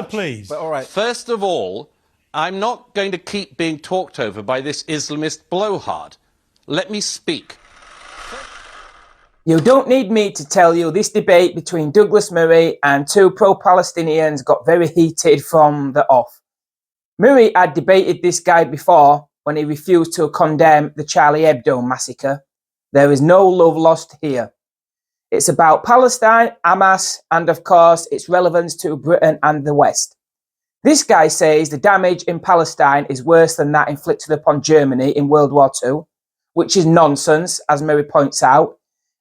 Please. But all right. First of all, I'm not going to keep being talked over by this Islamist blowhard. Let me speak. You don't need me to tell you this debate between Douglas Murray and two pro-Palestinians got very heated from the off. Murray had debated this guy before when he refused to condemn the Charlie Hebdo massacre. There is no love lost here. It's about Palestine, Hamas, and of course its relevance to Britain and the West. This guy says the damage in Palestine is worse than that inflicted upon Germany in World War II, which is nonsense, as Murray points out.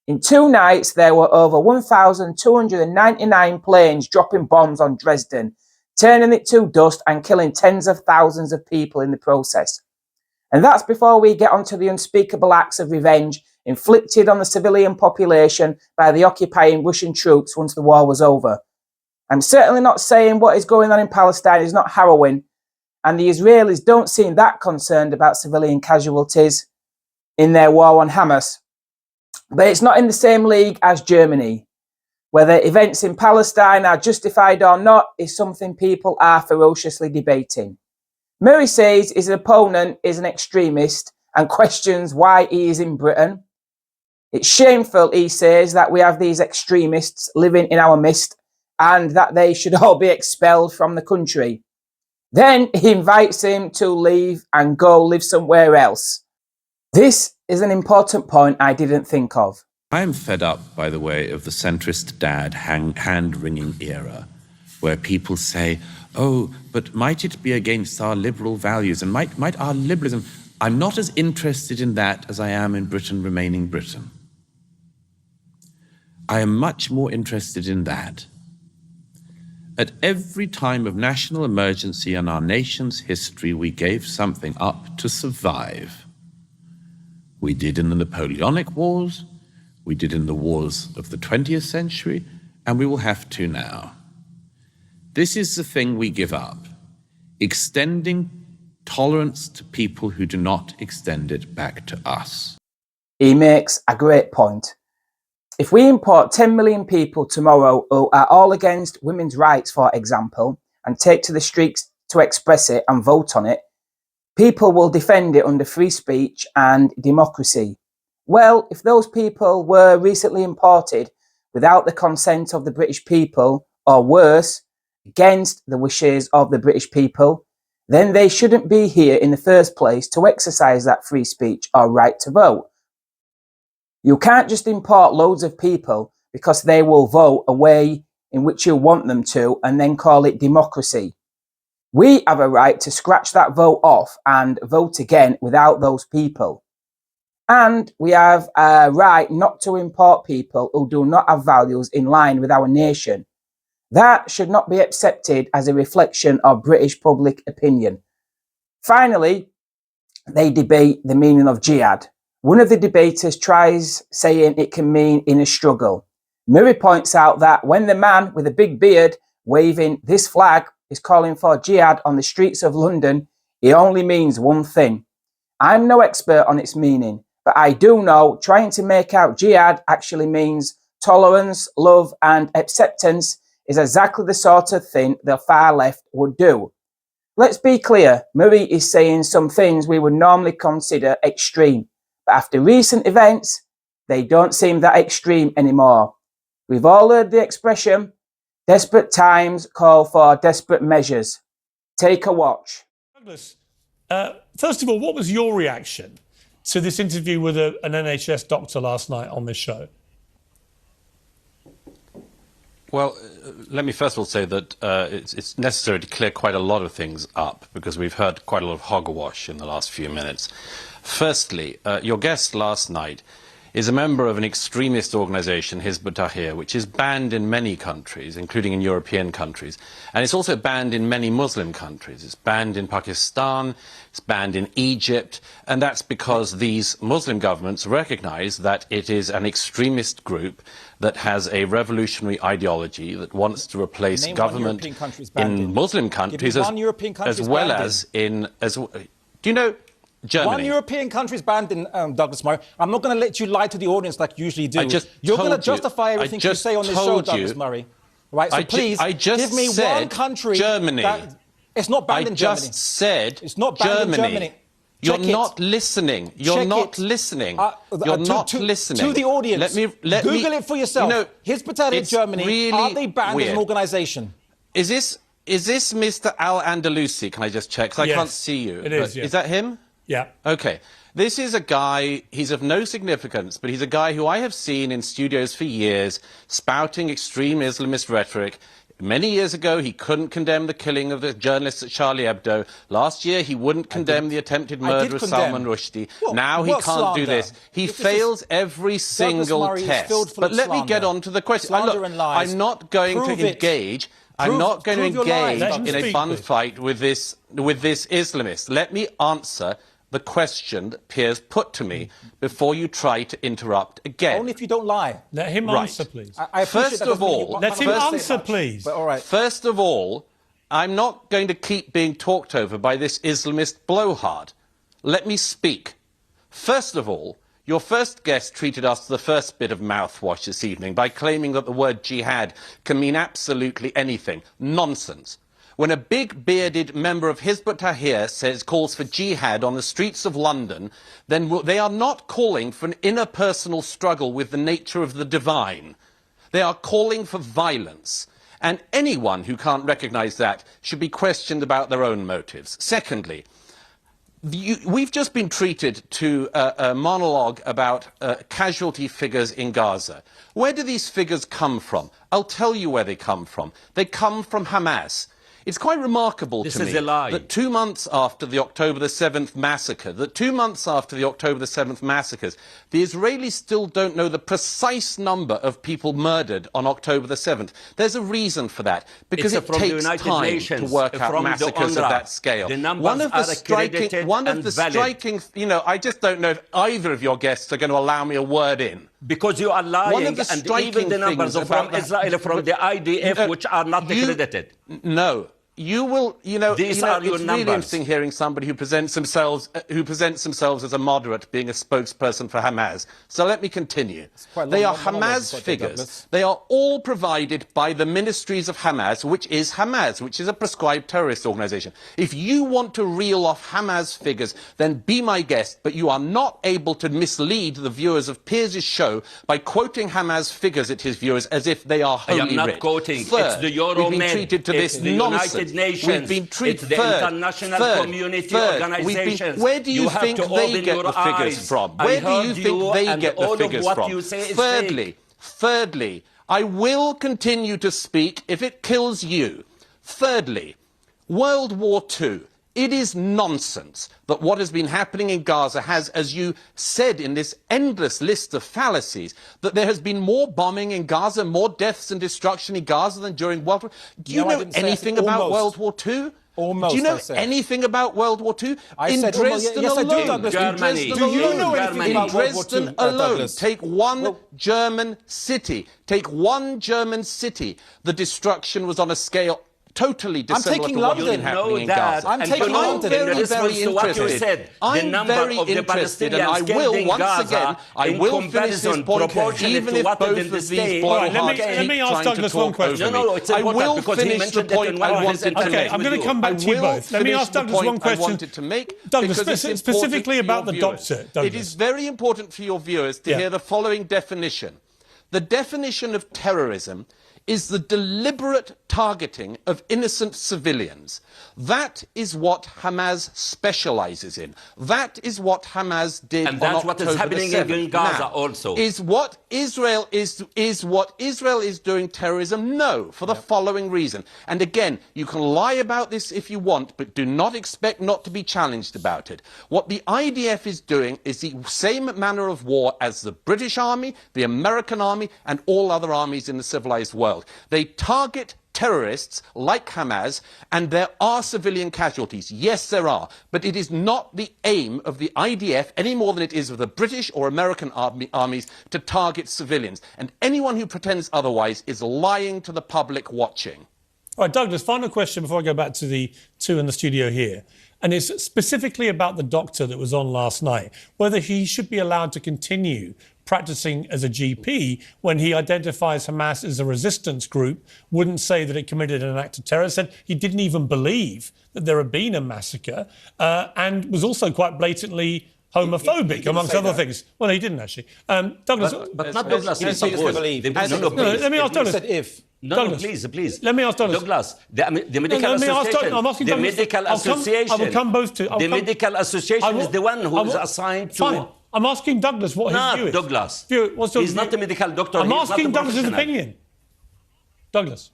In 2 nights, there were over 1,299 planes dropping bombs on Dresden, turning it to dust and killing tens of thousands of people in the process. And that's before we get onto the unspeakable acts of revenge inflicted on the civilian population by the occupying Russian troops once the war was over. I'm certainly not saying what is going on in Palestine is not harrowing, and the Israelis don't seem that concerned about civilian casualties in their war on Hamas. But it's not in the same league as Germany. Whether events in Palestine are justified or not is something people are ferociously debating. Murray says his opponent is an extremist and questions why he is in Britain. It's shameful, he says, that we have these extremists living in our midst and that they should all be expelled from the country. Then he invites him to leave and go live somewhere else. This is an important point I didn't think of. I am fed up, by the way, of the centrist dad hand-wringing era, where people say, oh, but might it be against our liberal values, and might our liberalism... I'm not as interested in that as I am in Britain remaining Britain. I am much more interested in that. At every time of national emergency in our nation's history, we gave something up to survive. We did in the Napoleonic Wars, we did in the wars of the 20th century, and we will have to now. This is the thing we give up, extending tolerance to people who do not extend it back to us. He makes a great point. If we import 10 million people tomorrow who are all against women's rights, for example, and take to the streets to express it and vote on it, people will defend it under free speech and democracy. Well, if those people were recently imported without the consent of the British people, or worse, against the wishes of the British people, then they shouldn't be here in the first place to exercise that free speech or right to vote. You can't just import loads of people because they will vote a way in which you want them to and then call it democracy. We have a right to scratch that vote off and vote again without those people. And we have a right not to import people who do not have values in line with our nation. That should not be accepted as a reflection of British public opinion. Finally, they debate the meaning of jihad. One of the debaters tries saying it can mean in a struggle. Murray points out that when the man with a big beard waving this flag is calling for jihad on the streets of London, it only means one thing. I'm no expert on its meaning, but I do know trying to make out jihad actually means tolerance, love, and acceptance is exactly the sort of thing the far left would do. Let's be clear, Murray is saying some things we would normally consider extreme, but after recent events, they don't seem that extreme anymore. We've all heard the expression, desperate times call for desperate measures. Take a watch. Douglas, first of all, what was your reaction to this interview with an NHS doctor last night on this show? Well, let me first of all say that it's necessary to clear quite a lot of things up because we've heard quite a lot of hogwash in the last few minutes. Firstly, your guest last night is a member of an extremist organization, Hizb ut-Tahrir, which is banned in many countries, including in European countries. And it's also banned in many Muslim countries. It's banned in Pakistan, it's banned in Egypt, and that's because these Muslim governments recognize that it is an extremist group that has a revolutionary ideology that wants to replace government in Muslim countries as well as in... do you know... Germany. One European country is banned in Douglas Murray. I'm not going to let you lie to the audience like you usually do. You're going to justify everything you say on this show, Douglas Murray. Right, so please I just give me said one country. Germany. It's not banned in Germany. I just said it's not banned in Germany. You're Check not it. listening. You're Check not it. listening. You're not listening. To the audience. Let me Google it for yourself. You know, Hizb ut-Tahrir Germany, really are they banned weird. as an organisation? Is this Mr. Al-Andalusi? Can I just check? Because I can't see you. It is, yeah. Is that him? Yeah. Okay. This is a guy, he's of no significance, but he's a guy who I have seen in studios for years, spouting extreme Islamist rhetoric. Many years ago, he couldn't condemn the killing of the journalists at Charlie Hebdo. Last year, he wouldn't condemn the attempted murder of Salman Rushdie. Now he can't do this. He fails every single test. But let me get on to the question. Look, I'm not going to engage. I'm not going to engage in a bun fight with this Islamist. Let me answer the question that Piers put to me before you try to interrupt again. Only if you don't lie. Let him answer, please. First of all, let him answer, please. But all right. First of all, I'm not going to keep being talked over by this Islamist blowhard. Let me speak. First of all, your first guest treated us to the first bit of mouthwash this evening by claiming that the word jihad can mean absolutely anything. Nonsense. When a big bearded member of Hizb ut-Tahrir calls for jihad on the streets of London, then they are not calling for an interpersonal struggle with the nature of the divine. They are calling for violence. And anyone who can't recognise that should be questioned about their own motives. Secondly, we've just been treated to a monologue about casualty figures in Gaza. Where do these figures come from? I'll tell you where they come from. They come from Hamas. It's quite remarkable to me that 2 months after the October the 7th massacre, the Israelis still don't know the precise number of people murdered on October the 7th. There's a reason for that, because it takes time to work out massacres of that scale. One of the striking, you know, I just don't know if either of your guests are going to allow me a word in. Because you are lying, and even the numbers from Israel, from the IDF, which are not accredited. No. You will, These are your it's numbers. really interesting hearing somebody who presents themselves as a moderate being a spokesperson for Hamas. So let me continue. They are Hamas figures. They are all provided by the ministries of Hamas, which is a prescribed terrorist organization. If you want to reel off Hamas figures, then be my guest, but you are not able to mislead the viewers of Piers' show by quoting Hamas figures at his viewers as if they are holy writ. I am not quoting. Third, it's the Euromed. We've been treated to this nonsense. Nations. We've been treated. It's the international community organizations. Where do you think they get the figures from? Where do you think they get the figures from? Thirdly, I will continue to speak if it kills you. Thirdly, World War II. It is nonsense that what has been happening in Gaza has, as you said in this endless list of fallacies, that there has been more bombing in Gaza, more deaths and destruction in Gaza than during World War II. Do you know anything about World War II? Almost, do you know anything about World War II? In Dresden alone. Germany. Do you know anything about World War II? Dresden alone. Take one German city. The destruction was on a scale totally dissimilar to what has been happening in Gaza. I'm taking London. Very, very interested. I'm very interested, and I will, once again, I will finish this point, even if both of these blowhards let me ask Douglas one question. No, it's I will finish the point I wanted to make. Okay, I'm going to come back to you both. Let me ask Douglas one question. Douglas, specifically about the doctor. It is very important for your viewers to hear the following definition. The definition of terrorism is the deliberate targeting of innocent civilians. That is what Hamas specializes in. That is what Hamas did on October the 7th. And that's what is happening in Gaza also. Is what Israel is doing terrorism? No, for the following reason. And again, you can lie about this if you want, but do not expect not to be challenged about it. What the IDF is doing is the same manner of war as the British Army, the American Army, and all other armies in the civilized world. They target terrorists like Hamas, and there are civilian casualties. Yes, there are. But it is not the aim of the IDF, any more than it is of the British or American armies, to target civilians. And anyone who pretends otherwise is lying to the public watching. All right, Douglas, final question before I go back to the two in the studio here. And it's specifically about the doctor that was on last night, whether he should be allowed to continue practicing as a GP, when he identifies Hamas as a resistance group, wouldn't say that it committed an act of terror, said he didn't even believe that there had been a massacre, and was also quite blatantly homophobic, amongst other things. Well, he didn't actually. Douglas, but not Douglas. Let me ask Douglas. No, please. Let me ask Douglas. Douglas, the medical association. I'm asking the Douglas. medical association. I will come both to. The medical association is the one who is assigned to. Fine. I'm asking Douglas what his view is. Douglas. What's He's not a medical doctor. I'm He's asking not a Douglas's opinion. Douglas.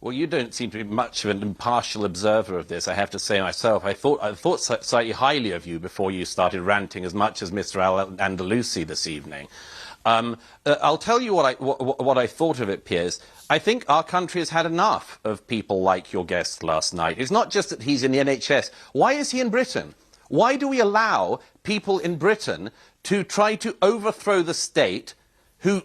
Well, you don't seem to be much of an impartial observer of this, I have to say myself. I thought slightly highly of you before you started ranting as much as Mr. Al-Andalusi this evening. I'll tell you what I thought of it, Piers. I think our country has had enough of people like your guest last night. It's not just that he's in the NHS. Why is he in Britain? Why do we allow people in Britain to try to overthrow the state, who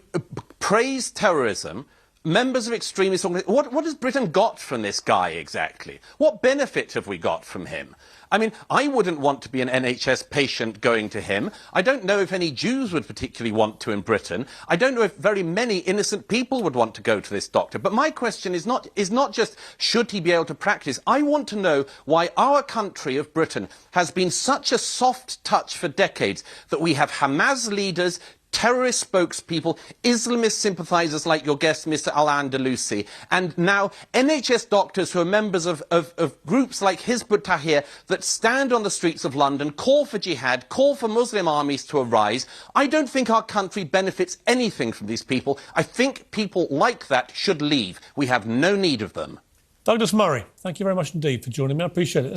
praise terrorism, members of extremist organizations? What has Britain got from this guy exactly? What benefit have we got from him? I mean, I wouldn't want to be an NHS patient going to him. I don't know if any Jews would particularly want to in Britain. I don't know if very many innocent people would want to go to this doctor. But my question is not just should he be able to practice. I want to know why our country of Britain has been such a soft touch for decades that we have Hamas leaders, terrorist spokespeople, Islamist sympathisers like your guest, Mr. Al-Andalusi, and now NHS doctors who are members of groups like Hizb ut-Tahrir that stand on the streets of London, call for jihad, call for Muslim armies to arise. I don't think our country benefits anything from these people. I think people like that should leave. We have no need of them. Douglas Murray, thank you very much indeed for joining me. I appreciate it.